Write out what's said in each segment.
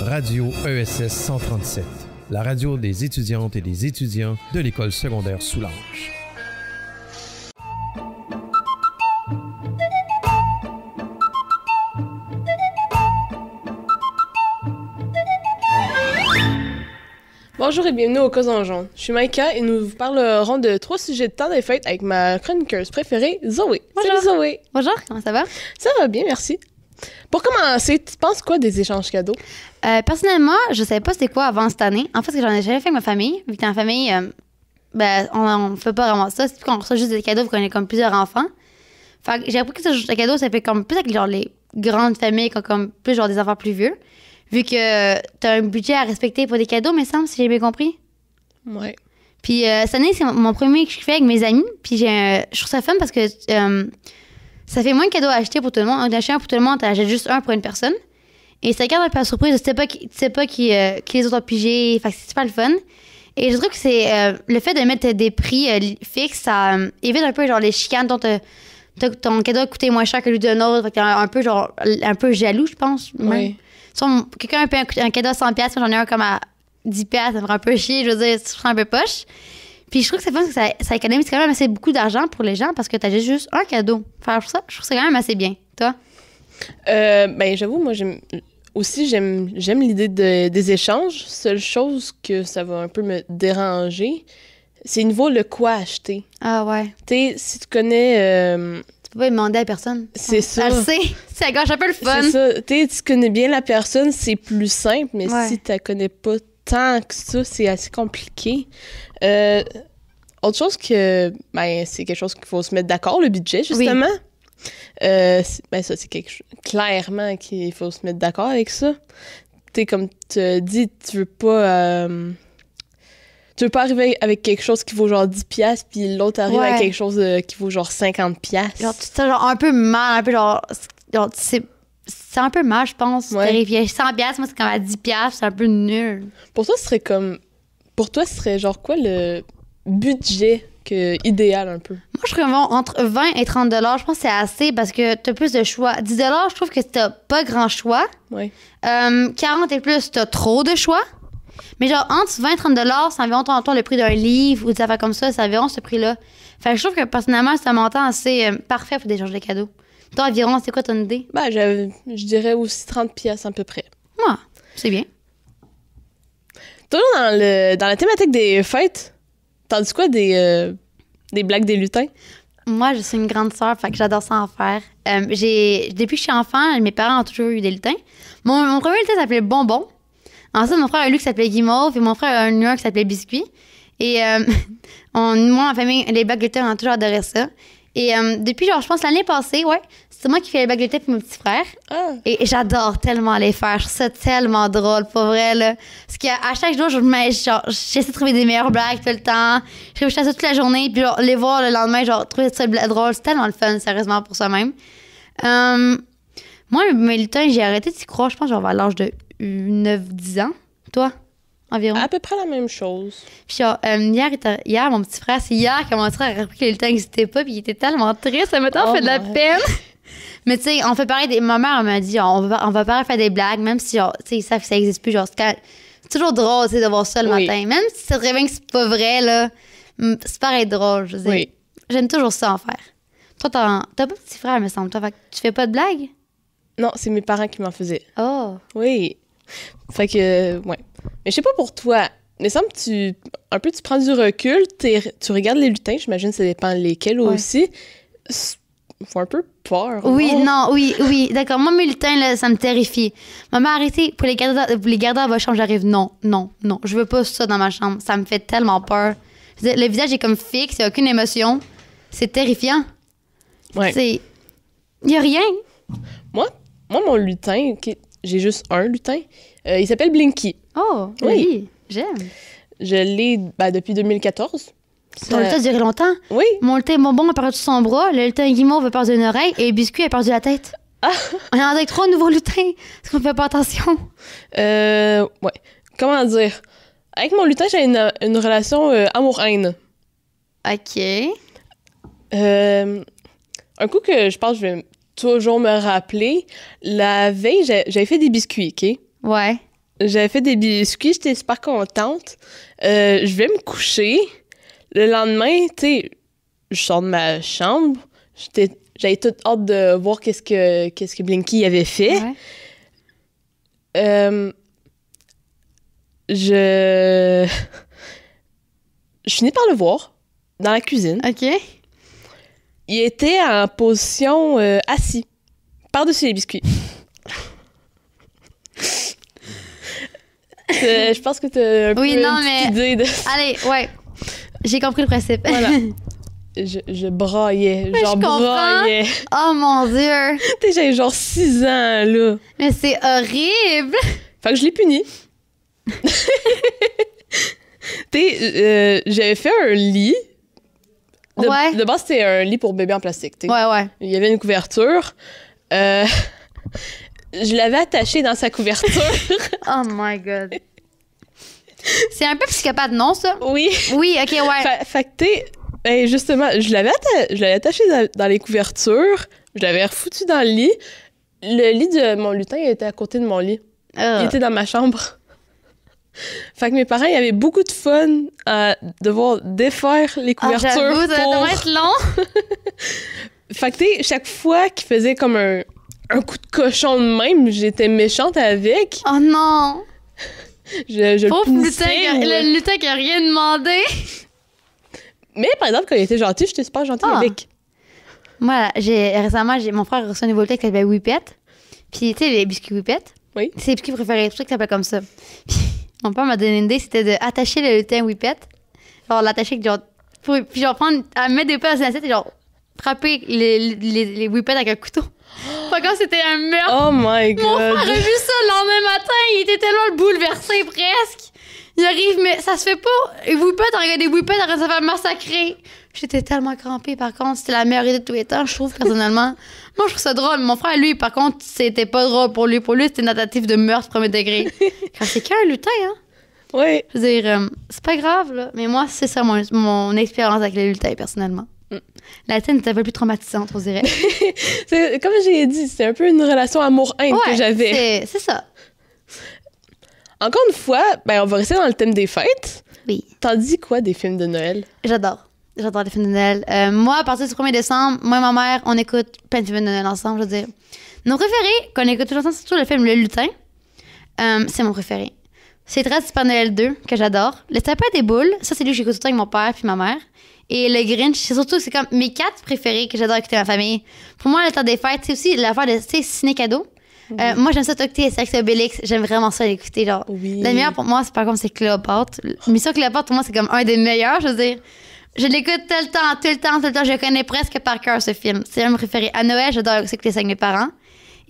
Radio ESS 137, la radio des étudiantes et des étudiants de l'école secondaire Soulanges. Bonjour et bienvenue au Cause en jaune. Je suis Maïka et nous vous parlerons de 3 sujets de temps des fêtes avec ma chroniqueuse préférée, Zoé. Bonjour. Salut Zoé. Bonjour, comment ça va? Ça va bien, merci. Pour commencer, tu penses quoi des échanges cadeaux? Personnellement, je savais pas c'était quoi avant cette année. En fait, parce que j'en ai jamais fait avec ma famille. Vu que dans la famille, on fait pas vraiment ça. C'est plus qu'on reçoit juste des cadeaux vu qu'on est comme plusieurs enfants. Fait que j'ai appris que ce cadeau, ça fait comme plus avec genre les grandes familles qui ont comme plus genre des enfants plus vieux. Vu que t'as un budget à respecter pour des cadeaux, me semble, si j'ai bien compris. Ouais. Puis cette année, c'est mon premier que je fais avec mes amis. Puis je trouve ça fun parce que ça fait moins de cadeaux à acheter pour tout le monde. On achète un pour tout le monde, t'en achètes juste un pour une personne. Et ça garde un peu la surprise. Tu sais pas qui les autres ont pigé. Fait que c'est super le fun. Et je trouve que c'est le fait de mettre des prix fixes, ça évite un peu genre les chicanes dont ton cadeau a coûté moins cher que lui d'un autre. Fait que t'es un peu jaloux, je pense. Oui. Si quelqu'un a payé un cadeau à 100$, moi j'en ai un comme à 10$, ça me ferait un peu chier. Je veux dire, je prends un peu poche. Puis je trouve que c'est fun que ça économise quand même assez beaucoup d'argent pour les gens parce que t'as juste un cadeau. Enfin, je trouve ça quand même assez bien. Toi? J'avoue, moi, j'aime l'idée des échanges. Seule chose que ça va un peu me déranger, c'est niveau le quoi acheter. Ah ouais. Tu sais, si tu connais... Tu peux pas demander à personne. c'est ça. Je sais. Ça gâche un peu le fun. C'est ça. Tu connais bien la personne, c'est plus simple, mais si tu la connais pas tant que ça, c'est assez compliqué. Autre chose que, c'est quelque chose qu'il faut se mettre d'accord, le budget, justement. Oui. Ça, c'est quelque chose, clairement, qu'il faut se mettre d'accord avec ça. Comme tu as dit, tu veux pas arriver avec quelque chose qui vaut genre 10$, puis l'autre arrive avec quelque chose qui vaut genre 50$. Genre, tu te sens genre un peu mal, un peu genre c'est un peu mal, je pense. Vérifier 100$, moi, c'est comme à 10$, c'est un peu nul. Pour toi, ce serait genre quoi le budget idéal un peu? Moi, je serais entre 20 et 30$. Je pense que c'est assez parce que t'as plus de choix. 10$, je trouve que t'as pas grand choix. Ouais. 40 et plus, t'as trop de choix. Mais genre, entre 20 et 30$, c'est environ le prix d'un livre ou des affaires comme ça, c'est environ ce prix-là. Fait que je trouve que personnellement, c'est un montant assez parfait pour d'échanger des cadeaux. Toi, environ, c'est quoi ton idée? Je dirais aussi 30$ à peu près. Ouais, c'est bien. Toujours dans la thématique des fêtes, t'en dis quoi des blagues des lutins? Moi, je suis une grande sœur, fait que j'adore ça en faire. Depuis que je suis enfant, mes parents ont toujours eu des lutins. Mon premier lutin s'appelait Bonbon. Ensuite, mon frère a eu qui s'appelait Guimauve et mon frère a eu un qui s'appelait Biscuit. Et moi, en famille, les blagues de lutins, on a toujours adoré ça. Et depuis, je pense, l'année passée, c'est moi qui fais les blagues de lutins pour mon petit frère. Ah. Et j'adore tellement les faire. Je trouve ça tellement drôle, pour vrai, là. Parce qu'à chaque jour, j'essaie de trouver des meilleures blagues tout le temps. Je réfléchis à ça toute la journée. Puis genre, les voir le lendemain, trouver ça drôle. C'est tellement le fun, sérieusement, pour soi-même. Moi, mes lutins, j'ai arrêté d'y croire, je pense, genre, vers l'âge de 9-10 ans. Toi, environ? À peu près la même chose. Puis genre, hier, mon petit frère, c'est hier que mon petit frère a appris que les lutins n'existaient pas, puis il était tellement triste, ça m'a fait de la peine. Mais tu sais, on fait pareil, ma mère m'a dit, on va pareil faire des blagues, même si, genre, tu sais, ils savent que ça n'existe plus, genre, c'est toujours drôle, tu sais, de voir ça le matin. Même si c'est très bien que c'est pas vrai, là, c'est pareil drôle, je veux dire. J'aime toujours ça en faire. Toi, t'as pas de petit frère, me semble, toi, fait que tu fais pas de blagues? Non, c'est mes parents qui m'en faisaient. Oh! Oui. Fait que, ouais. Mais je sais pas pour toi, mais semble que tu prends du recul, tu regardes les lutins, j'imagine que ça dépend lesquels aussi. Faut un peu peur. Oui, oui, d'accord. Moi, mes lutins, là, ça me terrifie. Maman, arrêtez, pour les garder à votre chambre, j'arrive, non. Je veux pas ça dans ma chambre. Ça me fait tellement peur. Le visage est comme fixe, il n'y a aucune émotion. C'est terrifiant. Ouais. Il n'y a rien. Moi, mon lutin, j'ai juste un lutin, il s'appelle Blinky. Oh, oui, j'aime. Je l'ai depuis 2014. Ton lutin a duré longtemps? Oui. Mon lutin Bonbon a perdu son bras, le lutin Guimauve a perdu une oreille et Biscuit a perdu la tête. Ah. On est avec 3 nouveaux lutins. Est-ce qu'on fait pas attention? Ouais. Comment dire? Avec mon lutin, j'ai une relation amour-haine. OK. Un coup que je pense que je vais toujours me rappeler, la veille, j'avais fait des biscuits, OK? Ouais. J'avais fait des biscuits, j'étais super contente. Je vais me coucher. Le lendemain, tu sais, je sors de ma chambre. J'avais toute hâte de voir qu'est-ce que Blinky avait fait. Ouais. Je finis par le voir dans la cuisine. OK. Il était en position assis, par-dessus les biscuits. Je pense que t'as un peu une petite idée de... Allez, ouais. J'ai compris le principe. Voilà. Je braillais, genre braillais. Oh mon Dieu! Tu sais, j'avais genre 6 ans, là. Mais c'est horrible! Fait que je l'ai puni. Tu sais, j'avais fait un lit. De base, c'était un lit pour bébé en plastique. T'sais. Ouais. Il y avait une couverture. Je l'avais attaché dans sa couverture. Oh my God. C'est un peu psychopathe, non, ça? Oui. Oui, OK, ouais. Fait que t'es... justement, je l'avais attaché dans les couvertures. Je l'avais refoutu dans le lit. Le lit de mon lutin, il était à côté de mon lit. Il était dans ma chambre. Fait que mes parents, ils avaient beaucoup de fun à devoir défaire les couvertures. J'avoue, ça doit être long. Fait que, tu sais, chaque fois qu'ils faisaient comme un coup de cochon de même, j'étais méchante avec. Oh non! Je Pauvre le lutin, punissais. le lutin qui a rien demandé. Mais par exemple, quand il était gentil, j'étais super gentille avec. Moi, récemment, mon frère a reçu un nouveau lutin qui s'appelle Whippet. Puis, tu sais, les biscuits Whippet. Oui. C'est les biscuits préférés, c'est pour ça que ça s'appelle comme ça. Puis, mon père m'a donné une idée, c'était d'attacher le lutin Whippet. Genre, l'attacher, genre, puis genre, mettre des pas dans une assiette et genre, frapper les Whippets avec un couteau. Fait que c'était un meurtre. Oh my God. Mon frère a vu ça le lendemain matin, il était tellement bouleversé presque. Il arrive, mais ça se fait pas. Et Whippet, on regarde des Whippets, on se faire massacrer. J'étais tellement crampée, par contre. C'était la meilleure idée de tous les temps, je trouve, personnellement. Moi, je trouve ça drôle. Mon frère, lui, par contre, c'était pas drôle pour lui. Pour lui, c'était une tentative de meurtre premier degré. Car c'est qu'un lutin, hein? Oui. Je veux dire, c'est pas grave, là. Mais moi, c'est ça mon expérience avec les lutins, personnellement. La tienne était un peu plus traumatisante, on dirait. Comme j'ai dit, c'est un peu une relation amour-haine que j'avais. C'est ça. Encore une fois, on va rester dans le thème des fêtes. Oui. T'en dis quoi des films de Noël? J'adore les films de Noël. Moi, à partir du 1er décembre, moi et ma mère, on écoute plein de films de Noël ensemble, je veux dire. Nos préférés, qu'on écoute tout le temps, c'est toujours le film Le Lutin. C'est mon préféré. C'est Très Super Noël 2, que j'adore. Le Sapin des Boules, ça, c'est lui que j'écoute tout le temps avec mon père puis ma mère. Et le Grinch, c'est comme mes 4 préférés que j'adore écouter à ma famille. Pour moi, le temps des fêtes, c'est aussi l'affaire de ciné-cadeau. Moi, j'aime ça t'octer Astérix et Obélix. J'aime vraiment ça l'écouter. Genre. Oui. Le meilleur pour moi, c'est par contre, c'est Cléopâtre. Mission Cléopâtre, pour moi, c'est comme un des meilleurs. Je veux dire, je l'écoute tout le temps. Je connais presque par cœur ce film. C'est un de mes préférés. À Noël, j'adore écouter ça avec mes parents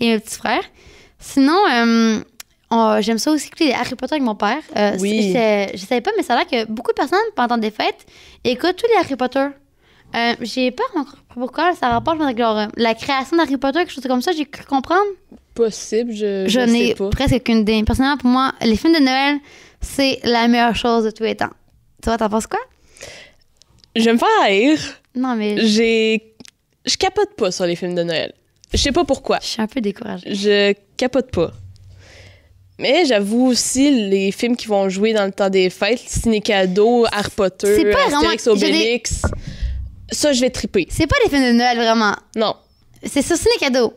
et mes petits frères. Sinon, j'aime ça aussi écouter Harry Potter avec mon père. Oui. Je savais pas, mais ça a l'air que beaucoup de personnes, pendant des fêtes, écoutent tous les Harry Potter. J'ai pas encore pourquoi ça rapporte avec genre, la création d'Harry Potter, quelque chose comme ça, j'ai cru comprendre. Possible, je n'ai sais pas. presque aucune idée. Personnellement, pour moi, les films de Noël, c'est la meilleure chose de tous les temps. Toi, t'en penses quoi? Je vais me faire haïr. Non, mais je capote pas sur les films de Noël. Je sais pas pourquoi. Je suis un peu découragée. Je capote pas. Mais j'avoue aussi, les films qui vont jouer dans le temps des fêtes, Ciné-Cadeau, Harry Potter, C'est pas vraiment- Astérix, Obélix, ça, je vais triper. C'est pas des films de Noël, vraiment. Non. C'est ça, ciné-cadeau.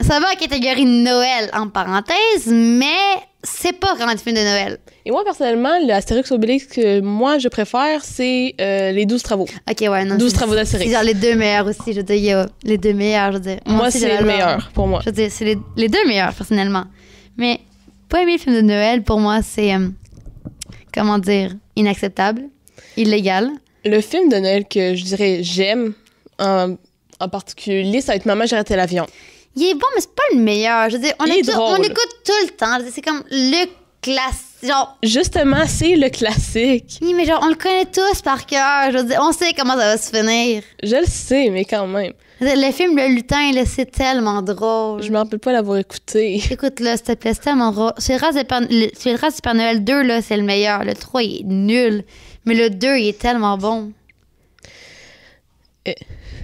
Ça va à la catégorie Noël, en parenthèse, mais c'est pas vraiment des films de Noël. Et moi, personnellement, le Astérix, Obélix que moi, je préfère, c'est les 12 travaux. OK, ouais, non. 12 travaux d'Astérix. C'est genre les 2 meilleurs aussi, je veux dire. Il y a les 2 meilleurs, je veux dire. Moi, aussi, c'est le meilleur, pour moi. Je veux dire, c'est les 2 meilleurs, personnellement. Mais pas aimer le film de Noël, pour moi, c'est, comment dire, inacceptable, illégal. Le film de Noël que je dirais j'aime, en particulier, ça va être Maman, j'ai raté l'avion. Il est bon, mais c'est pas le meilleur. Je veux dire, on Il est écoute tout le temps. Je veux dire, c'est comme le classique. Genre, justement, c'est le classique. oui, mais genre, on le connaît tous par cœur. Je veux dire, on sait comment ça va se finir. Je le sais, mais quand même. Je veux dire, le film Le Lutin, là, c'est tellement drôle. Je me rappelle pas l'avoir écouté. Écoute-le, s'il te plaît, c'est tellement drôle. Sur le race du Père Noël 2, là, c'est le meilleur. Le 3, il est nul. Mais le 2, il est tellement bon.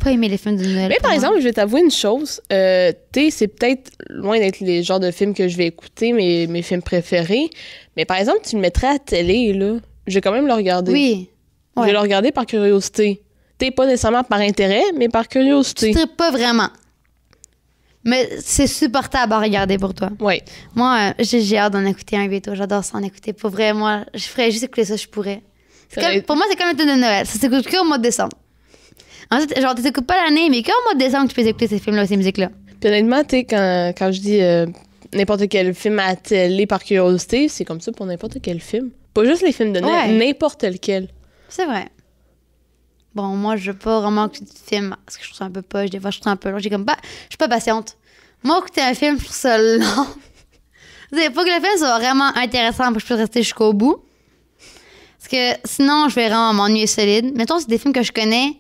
Pas aimer les films de Noël. Mais par exemple, je vais t'avouer une chose. C'est peut-être loin d'être les genres de films que je vais écouter, mes films préférés. Mais par exemple, tu le mettrais à la télé, là. Je vais quand même le regarder. Oui. Je vais le regarder par curiosité. Pas nécessairement par intérêt, mais par curiosité. Tu ne pas vraiment. Mais c'est supportable à regarder pour toi. Oui. Moi, j'ai hâte d'en écouter un bientôt. J'adore ça en écouter. Pour vrai, moi, je ferais juste écouter ça, je pourrais. Pour moi, c'est comme le temps de Noël. Ça s'écoute qu'au mois de décembre. Ensuite, genre, tu t'écoutes pas l'année, mais qu'au mois de décembre, tu peux écouter ces films-là, ces musiques-là. Puis honnêtement, quand je dis n'importe quel film à la télé par curiosité, c'est comme ça pour n'importe quel film. Pas juste les films de Noël, n'importe lequel. C'est vrai. Bon, moi, je veux pas vraiment écouter de film parce que je trouve ça un peu poche. Des fois, je trouve ça un peu long. Je suis pas patiente. Moi, écouter un film, je trouve ça long. Il faut que le film soit vraiment intéressant pour que je puisse rester jusqu'au bout. Parce que sinon, je vais vraiment m'ennuyer solide. Mettons, c'est des films que je connais.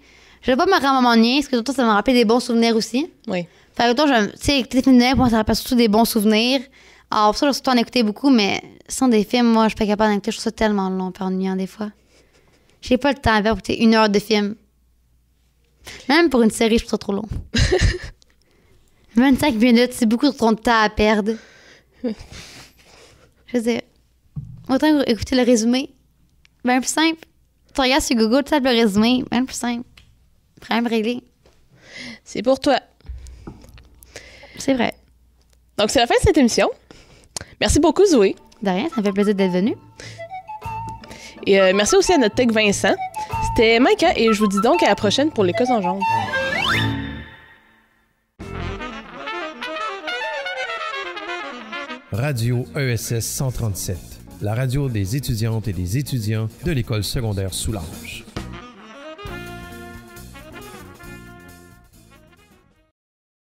Je vais pas me vraiment m'ennuyer parce que d'autant, ça me rappelle des bons souvenirs aussi. Oui. Fait que autant, tu sais, écouter des films de Noël, moi, ça rappelle surtout des bons souvenirs. Alors, pour ça, je vais surtout en écouter beaucoup, mais sans des films, moi, je suis pas capable d'en écouter. Je trouve ça tellement long et ennuyant des fois. J'ai pas le temps à faire écouter 1 heure de film. Même pour une série, je trouve ça trop long. 25 minutes, c'est beaucoup trop de temps à perdre. Je veux dire, autant écouter le résumé. Bien plus simple. Tu regardes sur Google, tu tapes le résumé. Bien plus simple. Problème réglé. C'est pour toi. C'est vrai. Donc, c'est la fin de cette émission. Merci beaucoup, Zoé. De rien, ça me fait plaisir d'être venue. Et merci aussi à notre tech Vincent. C'était Maïka et je vous dis donc à la prochaine pour les causes en jaune. Radio ESS 137, la radio des étudiantes et des étudiants de l'école secondaire Soulanges.